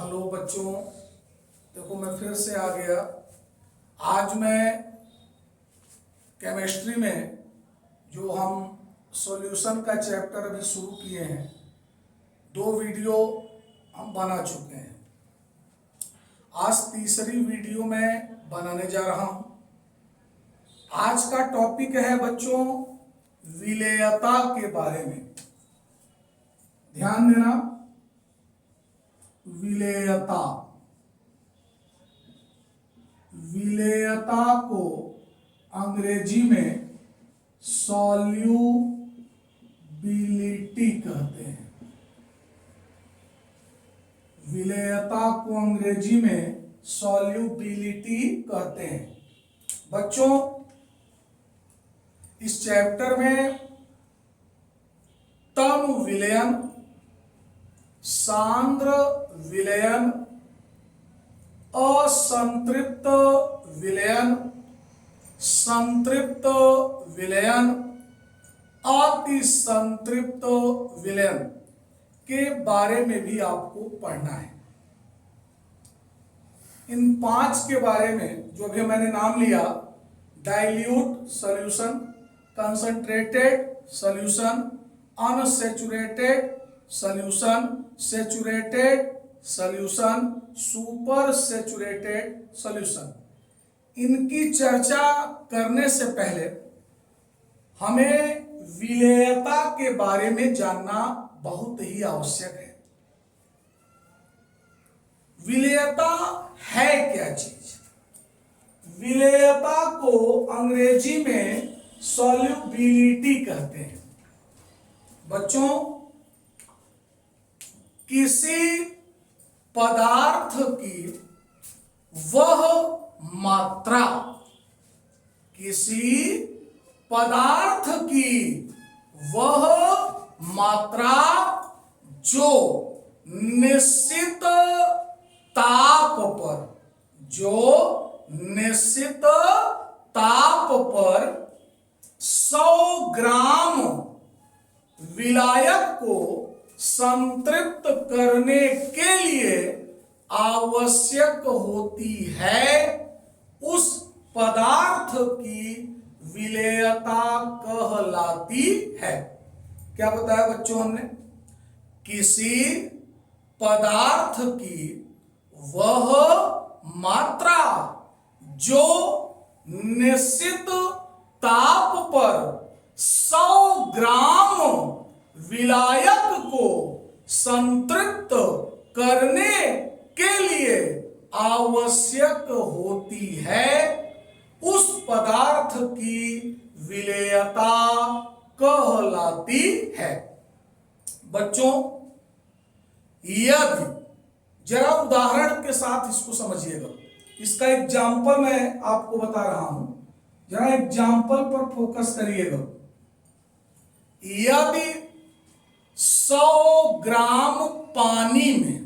Hello बच्चों, देखो मैं फिर से आ गया। आज मैं केमिस्ट्री में जो हम सॉल्यूशन का चैप्टर अभी शुरू किए हैं, 2 वीडियो हम बना चुके हैं। आज तीसरी वीडियो मैं बनाने जा रहा हूं। आज का टॉपिक है बच्चों विलेयता के बारे में। ध्यान देना, विलेयता। विलेयता को अंग्रेजी में सॉल्यूबिलिटी कहते हैं। विलेयता को अंग्रेजी में सॉल्यूबिलिटी कहते हैं। बच्चों, इस चैप्टर में तम विलयन, सांद्र विलयन, असंतृप्त विलयन, संतृप्त विलयन, अतिसंतृप्त विलयन के बारे में भी आपको पढ़ना है। इन 5 के बारे में जो भी मैंने नाम लिया, dilute solution, concentrated solution, unsaturated solution, saturated solution, super saturated solution, इनकी चर्चा करने से पहले हमें विलेयता के बारे में जानना बहुत ही आवश्यक है। विलेयता है क्या चीज? विलेयता को अंग्रेजी में सॉल्युबिलिटी कहते हैं। बच्चों, किसी पदार्थ की वह मात्रा, किसी पदार्थ की वह मात्रा जो निश्चित ताप पर, जो निश्चित ताप पर 100 ग्राम विलायक को संतृप्त करने के लिए आवश्यक होती है, उस पदार्थ की विलेयता कहलाती है। क्या बताया बच्चों हमने? किसी पदार्थ की वह मात्रा जो निश्चित ताप पर 100 ग्राम विलायक को संतृप्त करने के लिए आवश्यक होती है, उस पदार्थ की विलेयता कहलाती है। बच्चों, यदि जरा उदाहरण के साथ इसको समझिएगा। इसका एग्जाम्पल मैं आपको बता रहा हूं, जरा एग्जाम्पल पर फोकस करिएगा। यदि 100 ग्राम पानी में,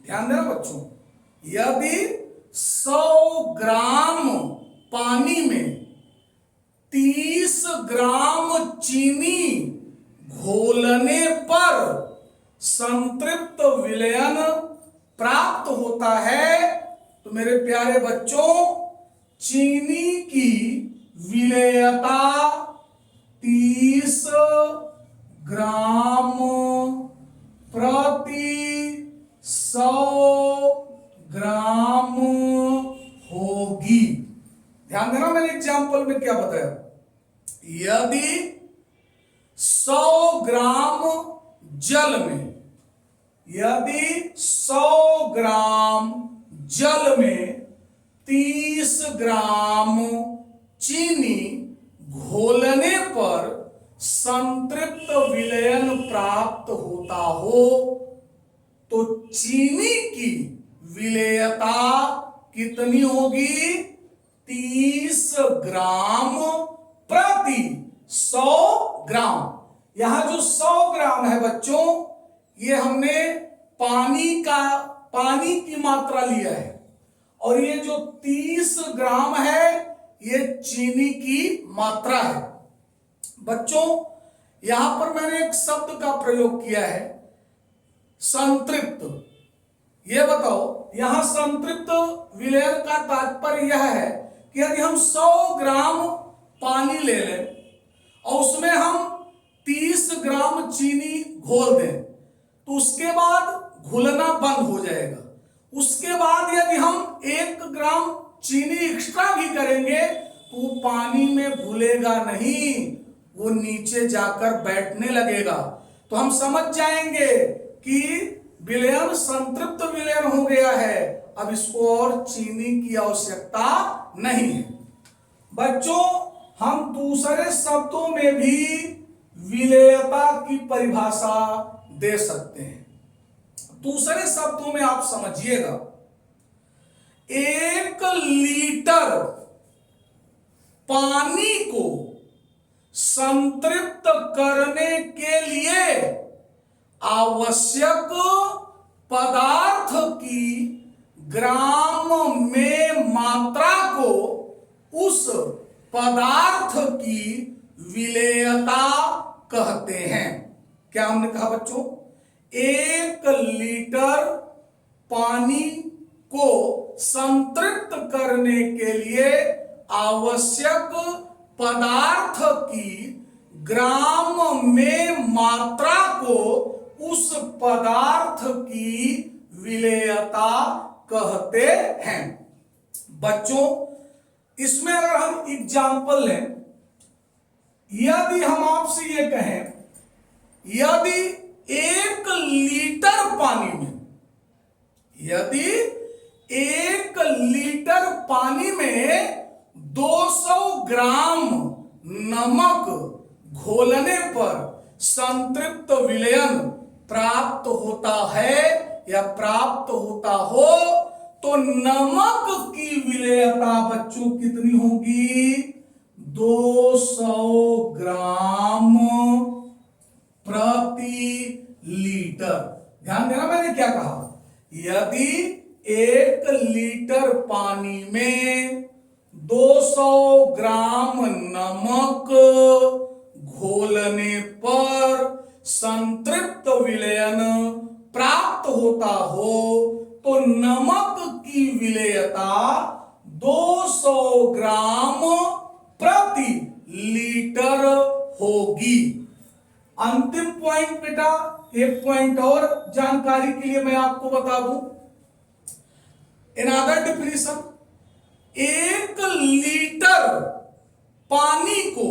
ध्यान देना बच्चों, यदि 100 ग्राम पानी में 30 ग्राम चीनी घोलने पर संतृप्त विलयन प्राप्त होता है, तो मेरे प्यारे बच्चों, चीनी की विलेयता 30 ग्राम प्रति 100 ग्राम होगी। ध्यान देना, मैंने एग्जाम्पल में क्या बताया। यदि 100 ग्राम जल में, यदि 100 ग्राम जल में 30 ग्राम चीनी घोलने पर संतृप्त विलयन प्राप्त होता हो, तो चीनी की विलेयता कितनी होगी? 30 ग्राम प्रति 100 ग्राम। यहां जो 100 ग्राम है बच्चों, ये हमने पानी की मात्रा लिया है, और ये जो 30 ग्राम है, ये चीनी की मात्रा है। बच्चों, यहां पर मैंने एक शब्द का प्रयोग किया है, संतृप्त। ये बताओ, यहां संतृप्त विलयन का तात्पर्य यह है कि यदि हम 100 ग्राम पानी ले लें और उसमें हम 30 ग्राम चीनी घोल दें तो उसके बाद घुलना बंद हो जाएगा। उसके बाद यदि हम 1 ग्राम चीनी एक्स्ट्रा भी करेंगे तो वो पानी में घुलेगा नहीं, वो नीचे जाकर बैठने लगेगा। तो हम समझ जाएंगे कि विलयन संतृप्त विलयन हो गया है, अब इसको और चीनी की आवश्यकता नहीं है। बच्चों, हम दूसरे शब्दों में भी विलेयता की परिभाषा दे सकते हैं। दूसरे शब्दों में आप समझिएगा, 1 लीटर पानी को संतृप्त करने के लिए आवश्यक पदार्थ की ग्राम में मात्रा को उस पदार्थ की विलेयता कहते हैं। क्या हमने कहा बच्चों? 1 लीटर पानी को संतृप्त करने के लिए आवश्यक पदार्थ की ग्राम में मात्रा को उस पदार्थ की विलेयता कहते हैं। बच्चों, इसमें अगर हम एग्जाम्पल लें, यदि हम आपसे ये कहें, यदि 1 लीटर पानी में, यदि 1 लीटर पानी में 200 ग्राम नमक घोलने पर संतृप्त विलयन प्राप्त होता है या प्राप्त होता हो, तो नमक की विलेयता बच्चों कितनी होगी? 200 ग्राम प्रति लीटर। ध्यान देना मैंने क्या कहा, यदि 1 लीटर पानी में 200 ग्राम नमक घोलने पर संतृप्त विलयन प्राप्त होता हो, तो नमक की विलेयता 200 ग्राम प्रति लीटर होगी। अंतिम पॉइंट बेटा, एक पॉइंट और जानकारी के लिए मैं आपको बता दूं, अनदर डेफिनेशन, 1 लीटर पानी को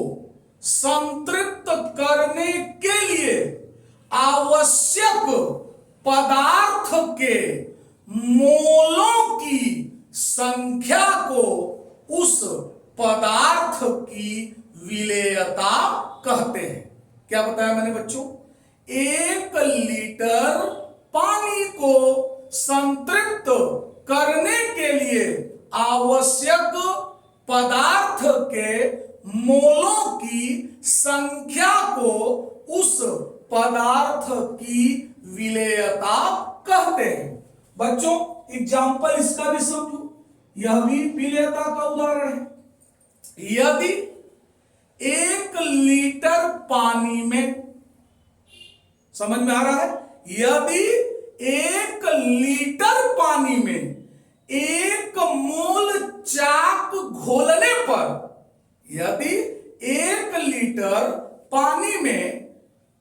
संतृप्त करने के लिए आवश्यक पदार्थ के मोलों की संख्या को उस पदार्थ की विलेयता कहते हैं। क्या बताया मैंने बच्चों? 1 लीटर पानी को संतृप्त करने के लिए आवश्यक पदार्थ के मोलों की संख्या को उस पदार्थ की विलेयता कहते हैं। बच्चों, एग्जाम्पल इसका भी समझो, यह भी विलेयता का उदाहरण है। यदि 1 लीटर पानी में, समझ में आ रहा है, यदि 1 लीटर पानी में 1 मोल चाक घोलने पर, यदि 1 लीटर पानी में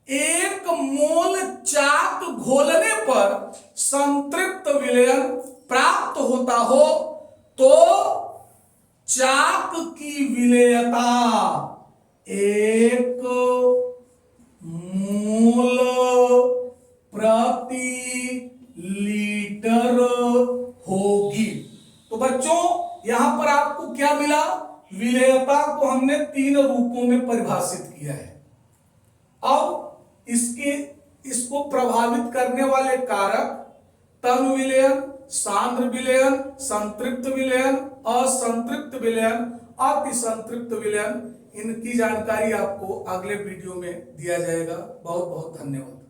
1 मोल चाक घोलने पर संतृप्त विलयन प्राप्त होता हो, तो चाक की विलेयता 1 मोल प्रति लीटर होगी। तो बच्चों, यहां पर आपको क्या मिला? विलेयता को हमने 3 रूपों में परिभाषित किया है। अब इसको प्रभावित करने वाले कारक तन विलयन, सांद्र विलयन, संतृप्त विलयन, असंतृप्त विलयन, अतिसंतृप्त विलयन, इनकी जानकारी आपको अगले वीडियो में दिया जाएगा। बहुत बहुत धन्यवाद।